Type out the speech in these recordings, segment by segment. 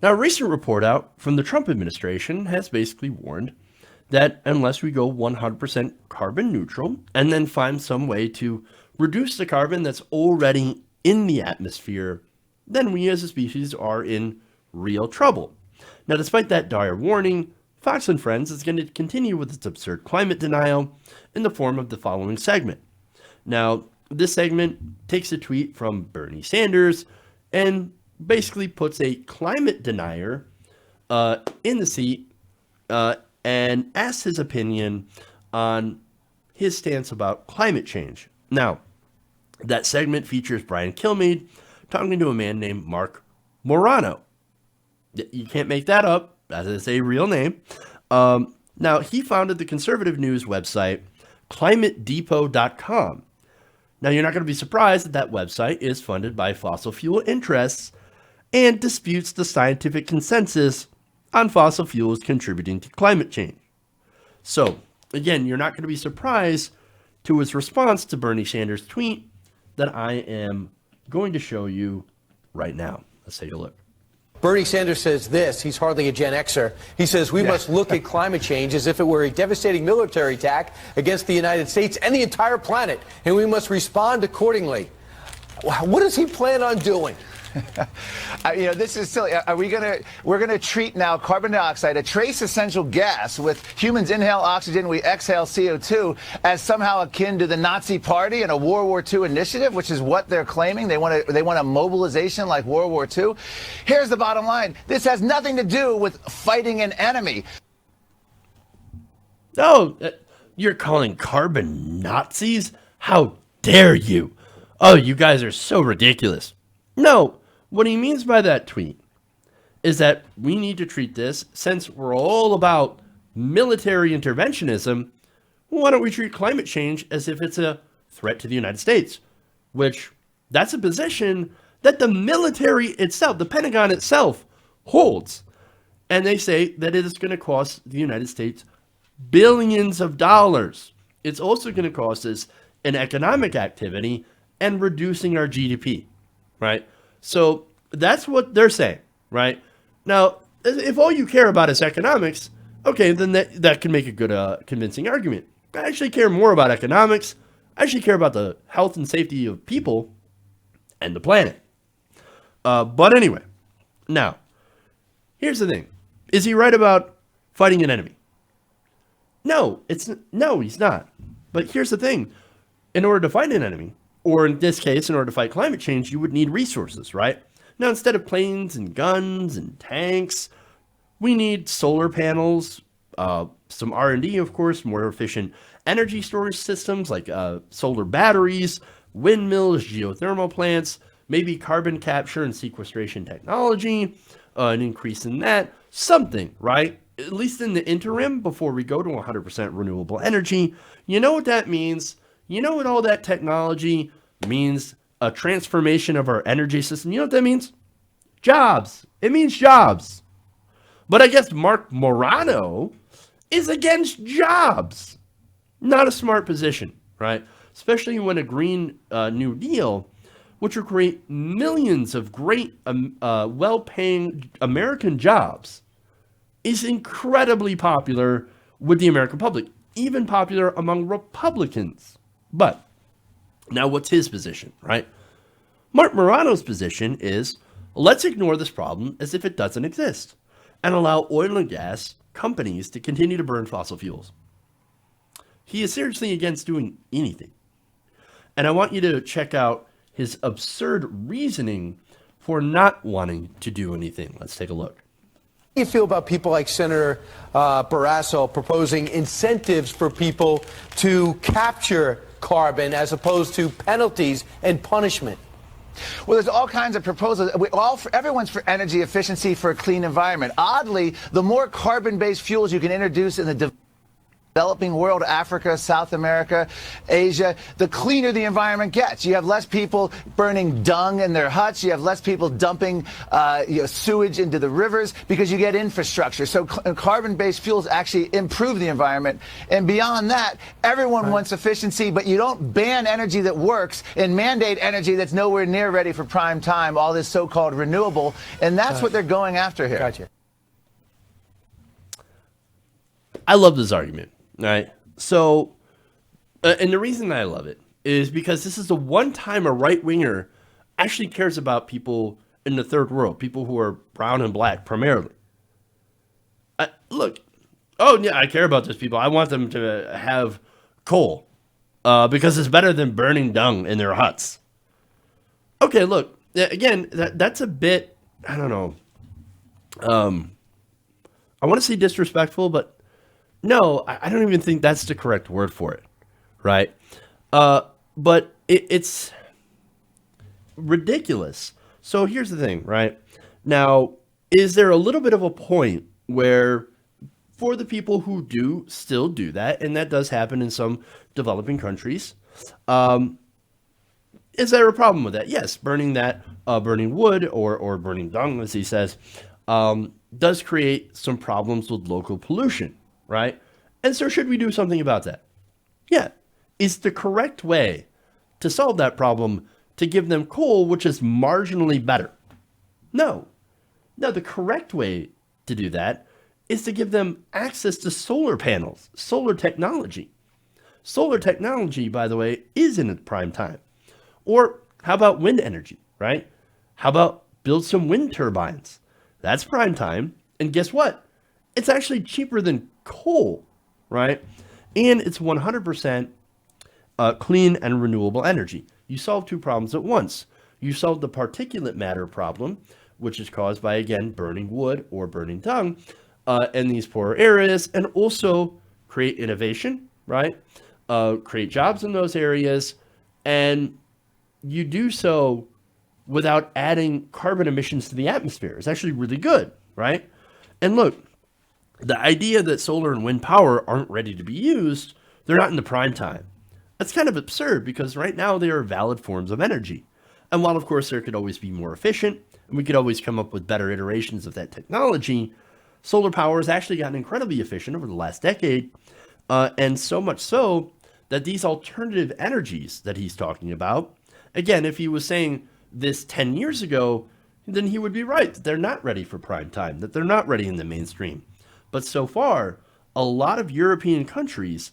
Now, a recent report out from the Trump administration has basically warned that unless we go 100% carbon neutral and then find some way to reduce the carbon that's already in the atmosphere, then we as a species are in real trouble. Now, despite that dire warning, Fox and Friends is going to continue with its absurd climate denial in the form of the following segment. Now, this segment takes a tweet from Bernie Sanders and basically puts a climate denier in the seat and asks his opinion on his stance about climate change. Now, that segment features Brian Kilmeade talking to a man named Mark Morano. You can't make that up. That is a real name. Now, he founded the conservative news website climatedepot.com. Now, you're not going to be surprised that that website is funded by fossil fuel interests and disputes the scientific consensus on fossil fuels contributing to climate change. So, again, you're not going to be surprised to his response to Bernie Sanders' tweet that I am going to show you right now. Let's take a look. Bernie Sanders says this. He's hardly a Gen Xer. He says we must look at climate change as if it were a devastating military attack against the United States and the entire planet, and we must respond accordingly. What does he plan on doing? This is silly. We're gonna treat now carbon dioxide, a trace essential gas, with humans inhale oxygen, we exhale CO2, as somehow akin to the Nazi Party and a World War II initiative, which is what they're claiming. They want a mobilization like World War II. Here's the bottom line: this has nothing to do with fighting an enemy. Oh, you're calling carbon Nazis? How dare you? Oh, you guys are so ridiculous. No. What he means by that tweet is that we need to treat this, since we're all about military interventionism, why don't we treat climate change as if it's a threat to the United States? Which, that's a position that the military itself, the Pentagon itself, holds. And they say that it is going to cost the United States billions of dollars. It's also going to cost us an economic activity and reducing our GDP, right? So that's what they're saying, right? Now, if all you care about is economics, okay, then that can make a good, convincing argument. I actually care more about economics. I actually care about the health and safety of people and the planet. But anyway, now, here's the thing. Is he right about fighting an enemy? No, he's not. But here's the thing. In order to fight an enemy, or in this case, in order to fight climate change, you would need resources, right? Now, instead of planes and guns and tanks, we need solar panels, some R&D, of course, more efficient energy storage systems like solar batteries, windmills, geothermal plants, maybe carbon capture and sequestration technology, an increase in that, something, right? At least in the interim, before we go to 100% renewable energy. You know what that means? You know what all that technology means? A transformation of our energy system. You know what that means? Jobs. It means jobs. But I guess Mark Morano is against jobs. Not a smart position, right? Especially when a Green New Deal, which will create millions of great, well-paying American jobs, is incredibly popular with the American public, even popular among Republicans. But now what's his position, right? Mark Morano's position is, let's ignore this problem as if it doesn't exist and allow oil and gas companies to continue to burn fossil fuels. He is seriously against doing anything. And I want you to check out his absurd reasoning for not wanting to do anything. Let's take a look. How do you feel about people like Senator Barrasso proposing incentives for people to capture carbon as opposed to penalties and punishment? Well, there's all kinds of proposals. Everyone's for energy efficiency, for a clean environment. Oddly, the more carbon-based fuels you can introduce in the developing world, Africa, South America, Asia, the cleaner the environment gets. You have less people burning dung in their huts. You have less people dumping sewage into the rivers because you get infrastructure. So carbon-based fuels actually improve the environment. And beyond that, everyone wants efficiency, but you don't ban energy that works and mandate energy that's nowhere near ready for prime time, all this so-called renewable. And that's what they're going after here. Gotcha. I love this argument, right? So, and the reason I love it is because this is the one time a right-winger actually cares about people in the third world, people who are brown and black primarily. Look, oh yeah, I care about those people. I want them to have coal because it's better than burning dung in their huts. Okay, look, again, that's a bit, I don't know. I want to say disrespectful, but no, I don't even think that's the correct word for it, right? But it's ridiculous. So here's the thing, right? Now, is there a little bit of a point where for the people who do still do that, and that does happen in some developing countries, is there a problem with that? Yes, burning wood or burning dung, as he says, does create some problems with local pollution, right? And so should we do something about that? Yeah. Is the correct way to solve that problem to give them coal, which is marginally better? No. No, the correct way to do that is to give them access to solar panels, solar technology. Solar technology, by the way, is in its prime time. Or how about wind energy, right? How about build some wind turbines? That's prime time. And guess what? It's actually cheaper than coal, right? And it's 100% clean and renewable energy. You solve two problems at once. You solve the particulate matter problem, which is caused by, again, burning wood or burning dung in these poorer areas, and also create innovation, right? Create jobs in those areas, and you do so without adding carbon emissions to the atmosphere. It's actually really good, right? And look, the idea that solar and wind power aren't ready to be used, they're not in the prime time. That's kind of absurd because right now they are valid forms of energy. And while, of course, there could always be more efficient, and we could always come up with better iterations of that technology, solar power has actually gotten incredibly efficient over the last decade, and so much so that these alternative energies that he's talking about, again, if he was saying this 10 years ago, then he would be right, that they're not ready for prime time, that they're not ready in the mainstream. But so far, a lot of European countries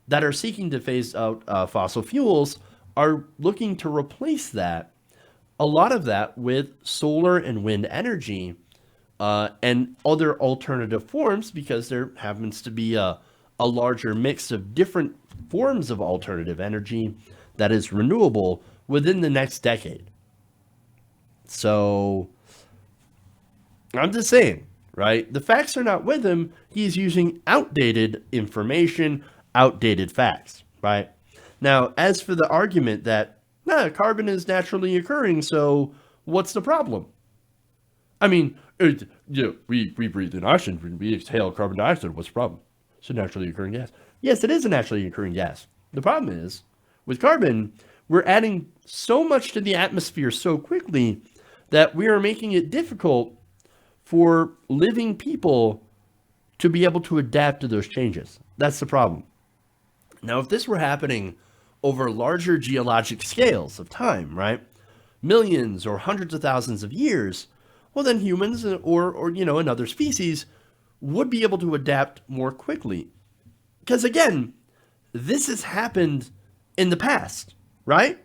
that are seeking to phase out fossil fuels are looking to replace that, a lot of that with solar and wind energy and other alternative forms, because there happens to be a larger mix of different forms of alternative energy that is renewable within the next decade. So I'm just saying, right? The facts are not with him. He's using outdated information, outdated facts, right? Now, as for the argument that, carbon is naturally occurring, so what's the problem? I mean, we breathe in oxygen, we exhale carbon dioxide, what's the problem? It's a naturally occurring gas. Yes, it is a naturally occurring gas. The problem is, with carbon, we're adding so much to the atmosphere so quickly that we are making it difficult for living people to be able to adapt to those changes. That's the problem. Now, if this were happening over larger geologic scales of time, right? Millions or hundreds of thousands of years, well, then humans or another species would be able to adapt more quickly. Because again, this has happened in the past, right?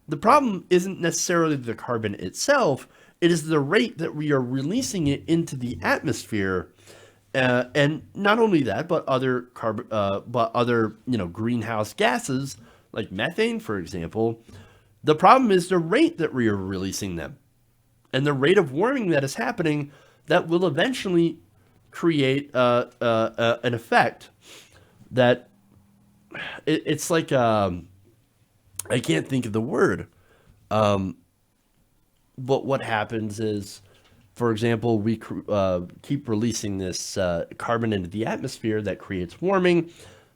The problem isn't necessarily the carbon itself, it is the rate that we are releasing it into the atmosphere. And not only that, but other greenhouse gases like methane, for example. The problem is the rate that we are releasing them, and the rate of warming that is happening that will eventually create an effect that it's like I can't think of the word, but what happens is For example, we keep releasing this carbon into the atmosphere that creates warming,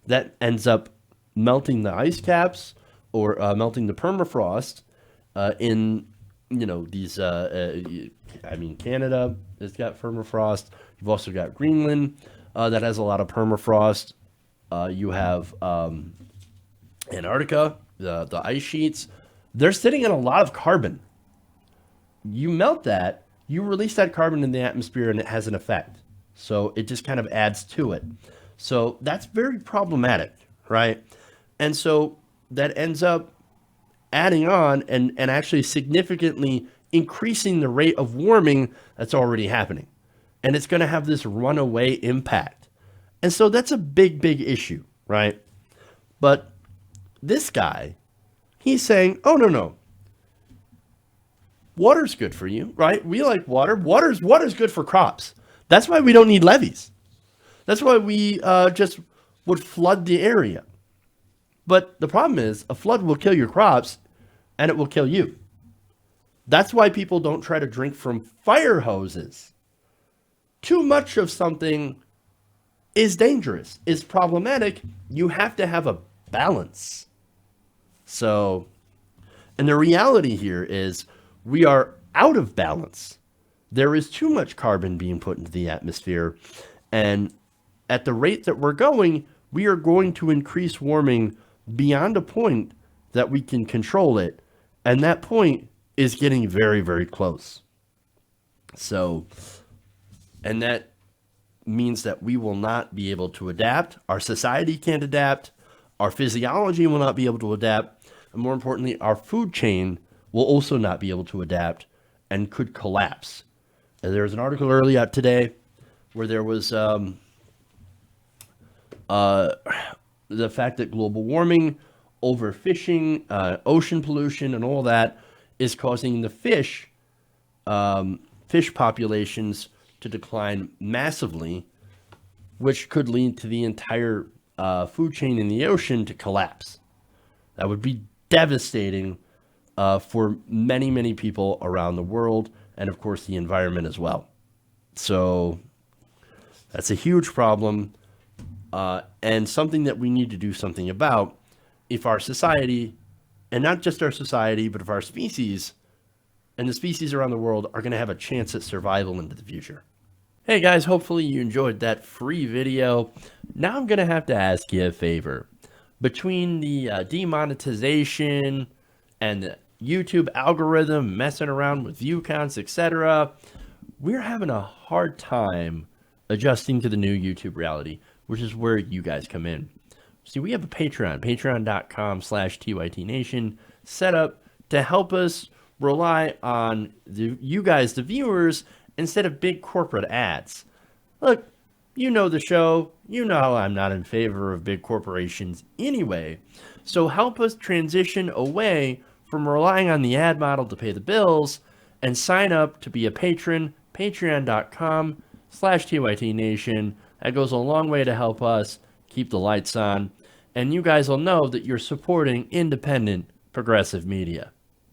that ends up melting the ice caps or melting the permafrost in, these, Canada has got permafrost. You've also got Greenland that has a lot of permafrost. You have Antarctica, the ice sheets. They're sitting in a lot of carbon. You melt that, you release that carbon in the atmosphere, and it has an effect. So it just kind of adds to it. So that's very problematic, right? And so that ends up adding on and actually significantly increasing the rate of warming that's already happening. And it's going to have this runaway impact. And so that's a big, big issue, right? But this guy, he's saying, oh, no. Water's good for you, right? We like water. Water's good for crops. That's why we don't need levees. That's why we just would flood the area. But the problem is a flood will kill your crops and it will kill you. That's why people don't try to drink from fire hoses. Too much of something is dangerous, is problematic. You have to have a balance. So, and the reality here is we are out of balance. There is too much carbon being put into the atmosphere. And at the rate that we're going, we are going to increase warming beyond a point that we can control it. And that point is getting very, very close. So, and that means that we will not be able to adapt. Our society can't adapt. Our physiology will not be able to adapt. And more importantly, our food chain will also not be able to adapt and could collapse. And there was an article early out today where there was the fact that global warming, overfishing, ocean pollution, and all that is causing the fish populations to decline massively, which could lead to the entire food chain in the ocean to collapse. That would be devastating for many, many people around the world, and of course the environment as well. So that's a huge problem, and something that we need to do something about if our society, and not just our society, but if our species and the species around the world are going to have a chance at survival into the future. Hey guys, hopefully you enjoyed that free video. Now I'm going to have to ask you a favor. Between the demonetization and the YouTube algorithm messing around with view counts, etc., we're having a hard time adjusting to the new YouTube reality, which is where you guys come in. See, we have a Patreon, patreon.com/TYTNation, set up to help us rely on you guys, the viewers, instead of big corporate ads. Look, you know the show. You know I'm not in favor of big corporations anyway. So help us transition away from relying on the ad model to pay the bills and sign up to be a patron, patreon.com/TYTNation. That goes a long way to help us keep the lights on. And you guys will know that you're supporting independent progressive media.